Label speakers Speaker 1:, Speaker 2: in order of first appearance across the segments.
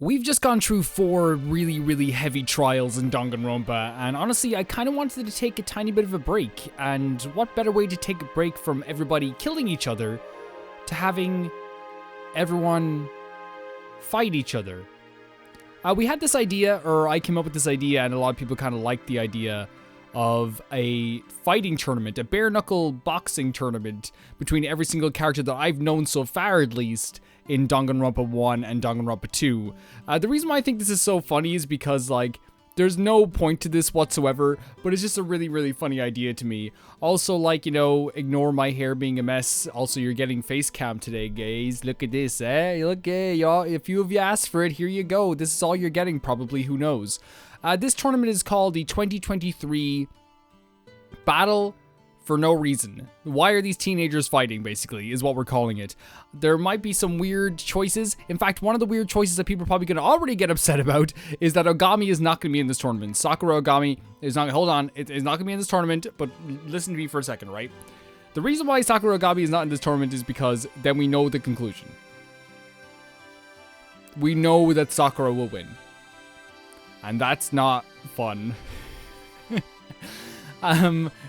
Speaker 1: We've just gone through 4 really, really heavy trials in Danganronpa, and honestly, I kind of wanted to take a tiny bit of a break, and what better way to take a break from everybody killing each other to having everyone fight each other. We had this idea, or I came up with this idea, and a lot of people kind of liked the idea of a fighting tournament, a bare-knuckle boxing tournament between every single character that I've known so far, at least, in Danganronpa 1 and Danganronpa 2. The reason why I think this is so funny is because, like, there's no point to this whatsoever, but it's just a really, really funny idea to me. Also, like, you know, ignore my hair being a mess. Also, you're getting face cam today, guys. Look at this, eh? Look, y'all. If you have asked for it, here you go. This is all you're getting, probably. Who knows? This tournament is called the 2023 Battle for No Reason. Why are these teenagers fighting, basically, is what we're calling it. There might be some weird choices. In fact, one of the weird choices that people are probably going to already get upset about is that Ogami is not going to be in this tournament. Sakura Ogami is not, hold on, it is not going to be in this tournament, but listen to me for a second, right? The reason why Sakura Ogami is not in this tournament is because then we know the conclusion. We know that Sakura will win. And that's not fun.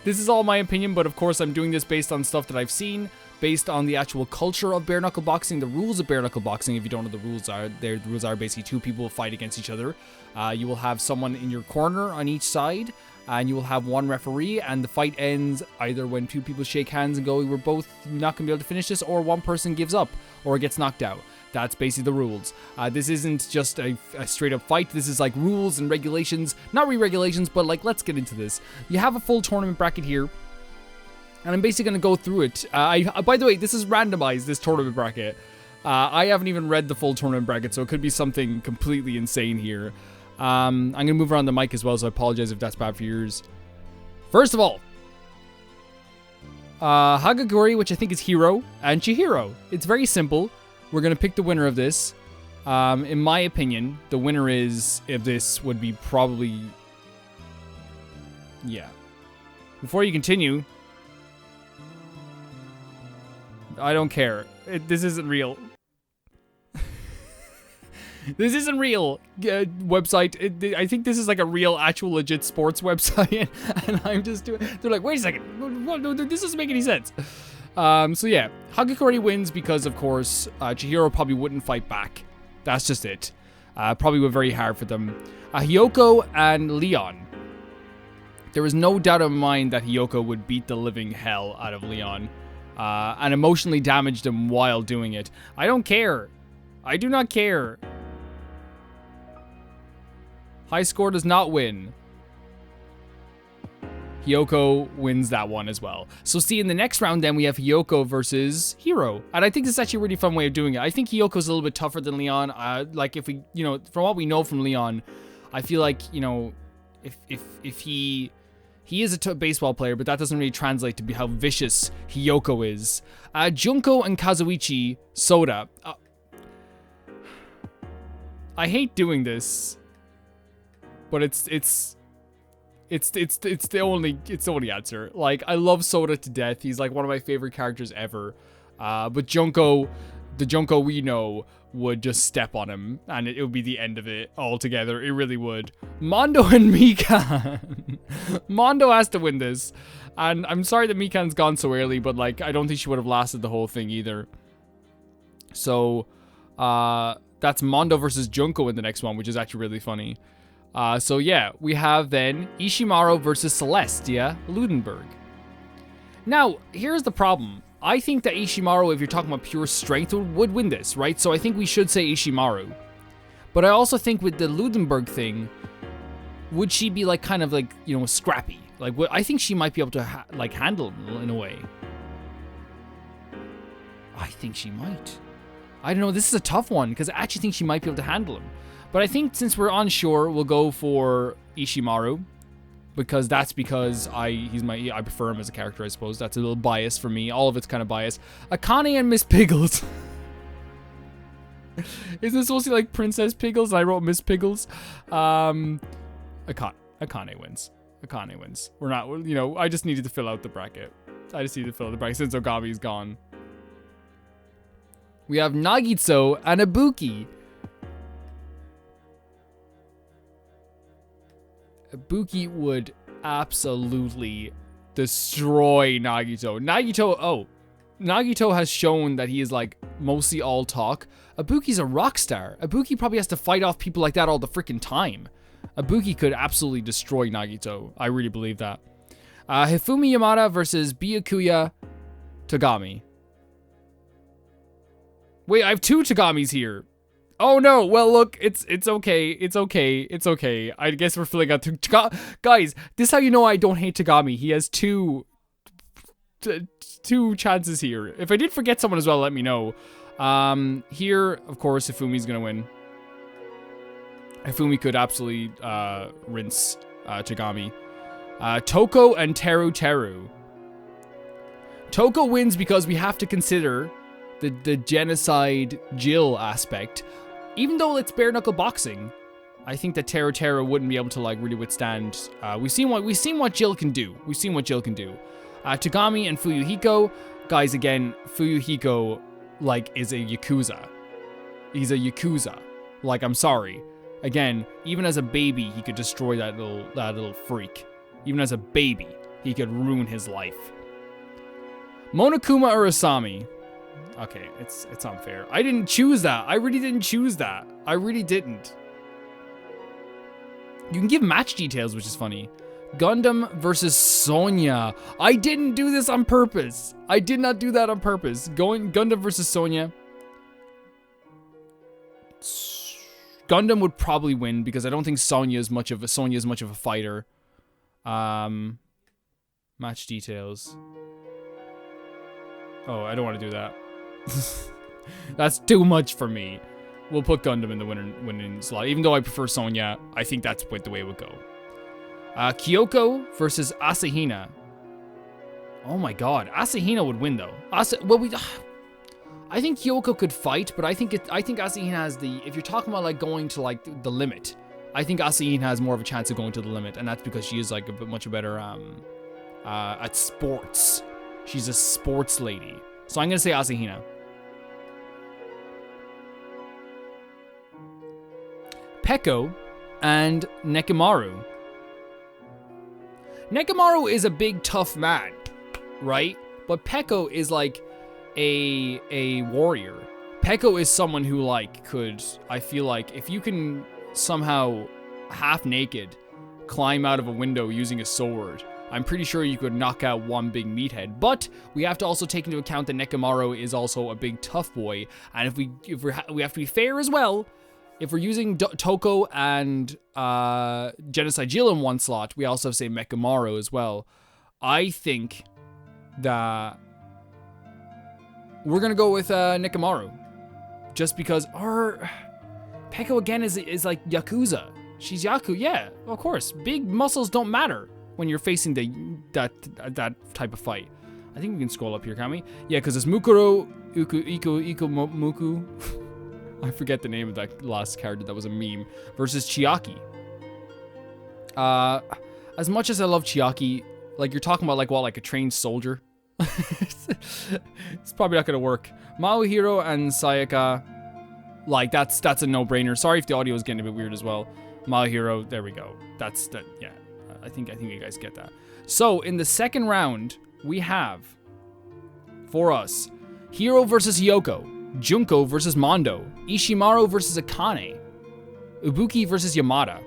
Speaker 1: This is all my opinion, but of course I'm doing this based on stuff that I've seen, based on the actual culture of bare-knuckle boxing, the rules of bare-knuckle boxing. If you don't know the rules are basically 2 people fight against each other. You will have someone in your corner on each side, and you will have 1 referee, and the fight ends either when 2 people shake hands and go, we're both not going to be able to finish this, or 1 person gives up, or gets knocked out. That's basically the rules. This isn't just a straight up fight. This is like rules and regulations. Not re-regulations, but like, let's get into this. You have a full tournament bracket here. And I'm basically going to go through it. By the way, this is randomized, this tournament bracket. I haven't even read the full tournament bracket, so it could be something completely insane here. I'm going to move around the mic as well, so I apologize if that's bad for your ears. First of all, Hagakure, which I think is Hiro, and Chihiro. It's very simple. We're going to pick the winner of this. In my opinion, the winner of this would be probably... Yeah. Before you continue... I don't care. This isn't real. This isn't real. Website. I think this is like a real, actual, legit sports website. And I'm just doing... They're like, wait a second. What? No, this doesn't make any sense. So yeah, Hagakure wins because, of course, Chihiro probably wouldn't fight back. That's just it. Probably were very hard for them. Hiyoko and Leon. There was no doubt in my mind that Hiyoko would beat the living hell out of Leon. And emotionally damaged him while doing it. I don't care. I do not care. High score does not win. Hiyoko wins that one as well. So see, in the next round then we have Hiyoko versus Hiro. And I think this is actually a really fun way of doing it. I think Hiyoko's a little bit tougher than Leon. Like if we, you know, from what we know from Leon, I feel like, you know, if he is a baseball player, but that doesn't really translate to be how vicious Hiyoko is. Junko and Kazuichi Soda. I hate doing this, but it's the only answer. Like, I love Soda to death. He's like one of my favorite characters ever. But Junko, the Junko we know, would just step on him, and it would be the end of it altogether. It really would. Mondo and Mikan. Mondo has to win this. And I'm sorry that Mikan's gone so early, but like, I don't think she would have lasted the whole thing either. So, that's Mondo versus Junko in the next one, which is actually really funny. So yeah, we have then Ishimaru versus Celestia Ludenberg. Now, here's the problem. I think that Ishimaru, if you're talking about pure strength, would win this, right? So I think we should say Ishimaru. But I also think with the Ludenberg thing, would she be like kind of like, you know, scrappy? Like, I think she might be able to handle him in a way. I think she might. I don't know, this is a tough one because I actually think she might be able to handle him. But I think since we're unsure, we'll go for Ishimaru. Because I prefer him as a character, I suppose. That's a little bias for me. All of it's kind of biased. Akane and Miss Piggles. Is this supposed to be like Princess Piggles? And I wrote Miss Piggles. Akane wins. Akane wins. We're not, you know, I just needed to fill out the bracket. Since Ogami's gone. We have Nagitsu and Ibuki. Ibuki would absolutely destroy Nagito. Nagito has shown that he is like mostly all talk. Ibuki's a rock star. Ibuki probably has to fight off people like that all the freaking time. Ibuki could absolutely destroy Nagito. I really believe that. Hifumi Yamada versus Byakuya Tagami. Wait, I have 2 Tagamis here. Oh no, well look, it's okay, it's okay, it's okay. I guess we're filling out 2 guys, this is how you know I don't hate Tagami. He has 2 chances here. If I did forget someone as well, let me know. Here, of course, Hifumi's gonna win. Hifumi could absolutely rinse Tagami. Toko and Teru. Toko wins because we have to consider the genocide Jill aspect. Even though it's bare knuckle boxing, I think that Teru wouldn't be able to like really withstand. We've seen what Jill can do. We've seen what Jill can do. Tagami and Fuyuhiko, guys. Again, Fuyuhiko like is a yakuza. He's a yakuza. Like, I'm sorry. Again, even as a baby, he could destroy that little freak. Even as a baby, he could ruin his life. Monokuma or Asami? Okay, it's unfair. I didn't choose that. I really didn't choose that. I really didn't. You can give match details, which is funny. Gundam versus Sonya. I didn't do this on purpose. I did not do that on purpose. Gundam versus Sonya. Gundam would probably win because I don't think Sonya is much of a fighter. Match details. Oh, I don't want to do that. That's too much for me. We'll put Gundam in the winning slot. Even though I prefer Sonya, I think that's the way it would go. Kyoko versus Asahina. Oh my god, Asahina would win though. I think Kyoko could fight, but I think Asahina has the. If you're talking about like going to like the limit, I think Asahina has more of a chance of going to the limit, and that's because she is like a bit much better at sports. She's a sports lady, so I'm gonna say Asahina. Peko and Nekomaru. Nekomaru is a big tough man, right? But Peko is like a warrior. Peko is someone who like could, I feel like if you can somehow half naked climb out of a window using a sword, I'm pretty sure you could knock out one big meathead. But we have to also take into account that Nekomaru is also a big tough boy, and if we have to be fair as well. If we're using Toko and Genocide Jill in one slot, we also have to say Nekomaru as well. I think that we're gonna go with Nekomaru, just because our Peko again is like Yakuza. She's Yaku, yeah, of course. Big muscles don't matter when you're facing that type of fight. I think we can scroll up here, can we? Yeah, because it's Mukuro Muku. I forget the name of that last character that was a meme. Versus Chiaki. As much as I love Chiaki, like you're talking about like a trained soldier. It's probably not gonna work. Maohiro and Sayaka, like that's a no-brainer. Sorry if the audio is getting a bit weird as well. Maohiro, there we go. That's that. Yeah, I think you guys get that. So in the second round, we have for us Hiro versus Hyoko. Junko versus Mondo, Ishimaru versus Akane, Ibuki versus Yamada,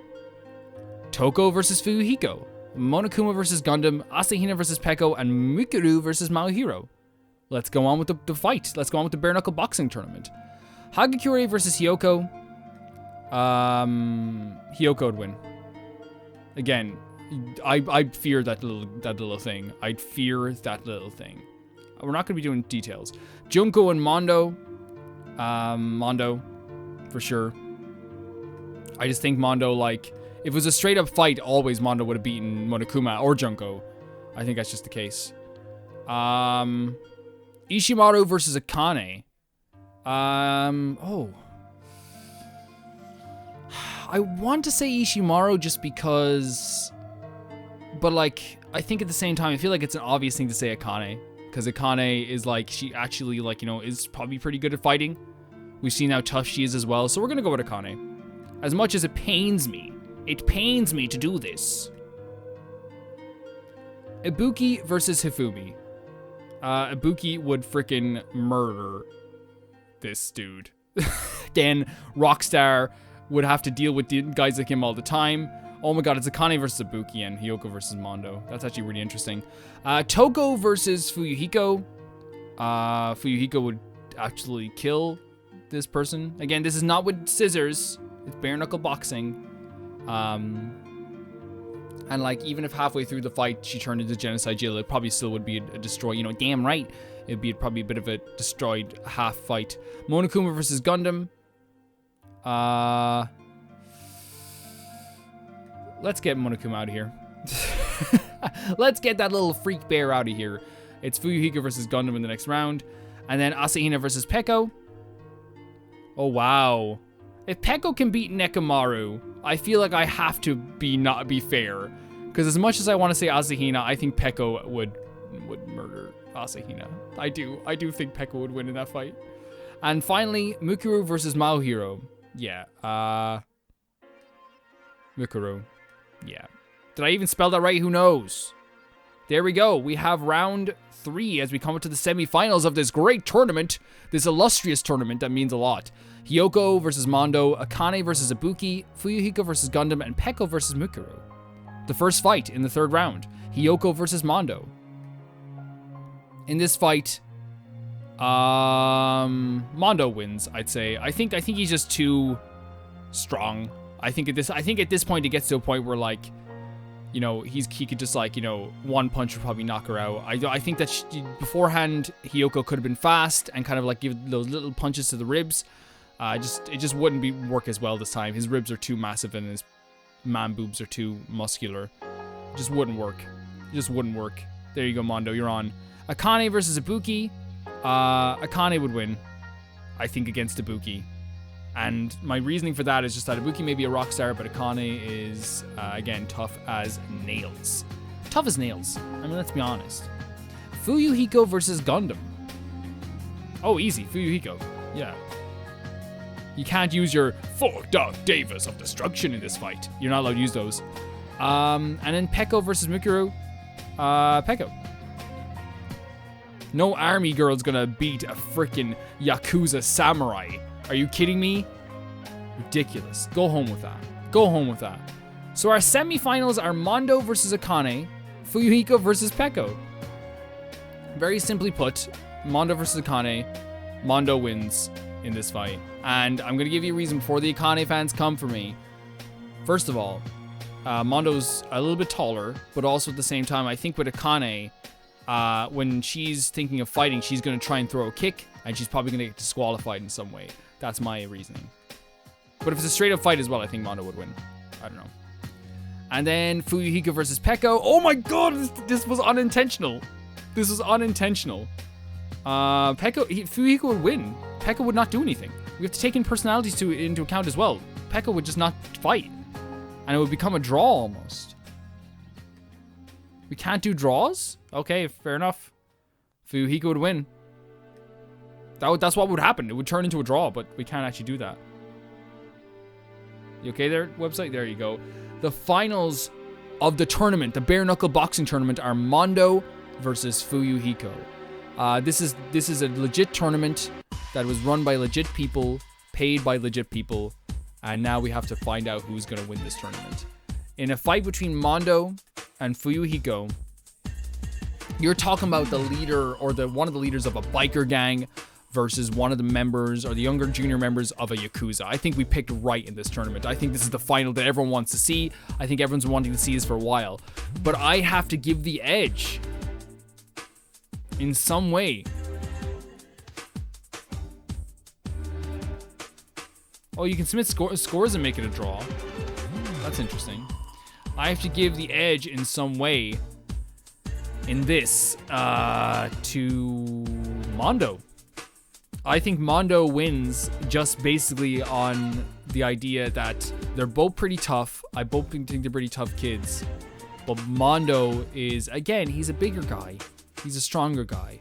Speaker 1: Toko versus Fuyuhiko, Monokuma versus Gundam, Asahina versus Peko, and Mikuru versus Maohiro. Let's go on with the fight. Let's go on with the bare knuckle boxing tournament. Hagakure versus Hyoko. Hyoko would win. Again, I fear that little thing. I'd fear that little thing. We're not gonna be doing details. Junko and Mondo. Mondo, for sure. I just think Mondo, like, if it was a straight up fight, always Mondo would have beaten Monokuma or Junko. I think that's just the case. Ishimaru versus Akane. Oh. I want to say Ishimaru just because, but like, I think at the same time, I feel like it's an obvious thing to say Akane. Because Akane is like, she actually like, you know, is probably pretty good at fighting. We've seen how tough she is as well. So we're going to go with Akane. As much as it pains me It pains me to do this. Ibuki versus Hifumi. Ibuki would freaking murder this dude. Again, Rockstar would have to deal with guys like him all the time. Oh my god, it's Akane versus Ibuki and Hiyoko versus Mondo. That's actually really interesting. Toko versus Fuyuhiko. Fuyuhiko would actually kill this person. Again, this is not with scissors. It's bare knuckle boxing. And like, even if halfway through the fight she turned into Genocide Jill, it probably still would be a destroy. You know, damn right. It'd be probably a bit of a destroyed half fight. Monokuma versus Gundam. Let's get Monokuma out of here. Let's get that little freak bear out of here. It's Fuyuhiko versus Gundam in the next round. And then Asahina versus Peko. Oh, wow. If Peko can beat Nekomaru, I feel like I have to not be fair. Because as much as I want to say Asahina, I think Peko would murder Asahina. I do think Peko would win in that fight. And finally, Mukuru versus Maohiro. Yeah. Mukuru. Yeah. Did I even spell that right? Who knows? There we go. We have round 3 as we come to the semifinals of this great tournament. This illustrious tournament that means a lot. Hiyoko versus Mondo, Akane versus Ibuki, Fuyuhiko versus Gundam, and Peko versus Mukuru. The first fight in the 3rd round. Hiyoko versus Mondo. In this fight, Mondo wins, I'd say. I think he's just too strong. I think at this point it gets to a point where, like, you know, he could just, like, you know, one punch would probably knock her out. I think that beforehand Hiyoko could have been fast and kind of like give those little punches to the ribs. It just wouldn't work as well this time. His ribs are too massive and his man boobs are too muscular. It just wouldn't work. It just wouldn't work. There you go, Mondo. You're on. Akane versus Ibuki. Akane would win, I think, against Ibuki. And my reasoning for that is just that Ibuki may be a rock star, but Akane is, again, tough as nails. Tough as nails. I mean, let's be honest. Fuyuhiko versus Gundam. Oh, easy. Fuyuhiko. Yeah. You can't use your 4 Dark Devas of Destruction in this fight. You're not allowed to use those. And then Peko versus Mukuru. Peko. No army girl's gonna beat a freaking Yakuza samurai. Are you kidding me? Ridiculous. Go home with that. Go home with that. So our semifinals are Mondo versus Akane, Fuyuhiko versus Peko. Very simply put, Mondo versus Akane, Mondo wins in this fight. And I'm going to give you a reason before the Akane fans come for me. First of all, Mondo's a little bit taller, but also at the same time, I think with Akane, when she's thinking of fighting, she's going to try and throw a kick, and she's probably going to get disqualified in some way. That's my reasoning. But if it's a straight up fight as well, I think Mondo would win. I don't know. And then Fuyuhiko versus Peko. Oh my god, this was unintentional. This was unintentional. Fuyuhiko would win. Peko would not do anything. We have to take in personalities into account as well. Peko would just not fight. And it would become a draw almost. We can't do draws? Okay, fair enough. Fuyuhiko would win. That's what would happen. It would turn into a draw, but we can't actually do that. You okay there, website? There you go. The finals of the tournament, the bare knuckle boxing tournament, are Mondo versus Fuyuhiko. This is a legit tournament that was run by legit people, paid by legit people, and now we have to find out who's going to win this tournament. In a fight between Mondo and Fuyuhiko, you're talking about the leader or one of the leaders of a biker gang versus one of the members or the younger junior members of a Yakuza. I think we picked right in this tournament. I think this is the final that everyone wants to see. I think everyone's been wanting to see this for a while. But I have to give the edge in some way. Oh, you can submit scores and make it a draw. That's interesting. I have to give the edge in some way in this to Mondo. I think Mondo wins just basically on the idea that they're both pretty tough. I both think they're pretty tough kids. But Mondo is, again, he's a bigger guy. He's a stronger guy.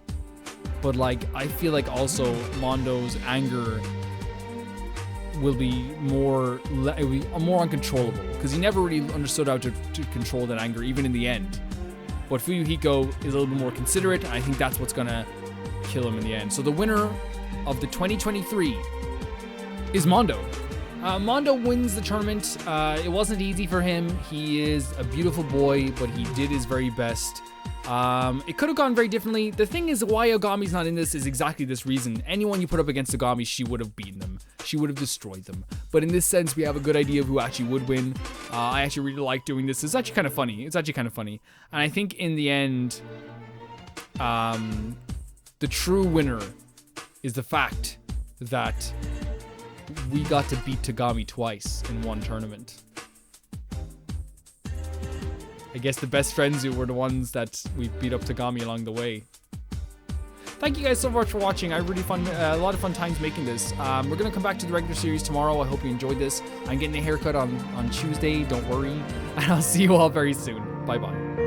Speaker 1: But, like, I feel like also Mondo's anger will be more uncontrollable, because he never really understood how to control that anger, even in the end. But Fuyuhiko is a little bit more considerate, and I think that's what's gonna kill him in the end. So the winner of the 2023 is Mondo. Mondo wins the tournament. It wasn't easy for him. He is a beautiful boy, but he did his very best. It could have gone very differently. The thing is, why Ogami's not in this is exactly this reason. Anyone you put up against Ogami, she would have beaten them. She would have destroyed them. But in this sense, we have a good idea of who actually would win. I actually really like doing this. It's actually kind of funny. And I think in the end, the true winner is the fact that we got to beat Tagami twice in one tournament. I guess the best friends who were the ones that we beat up Tagami along the way. Thank you guys so much for watching. I really a lot of fun times making this. We're gonna come back to the regular series tomorrow. I hope you enjoyed this. I'm getting a haircut on Tuesday, don't worry. And I'll see you all very soon. Bye bye.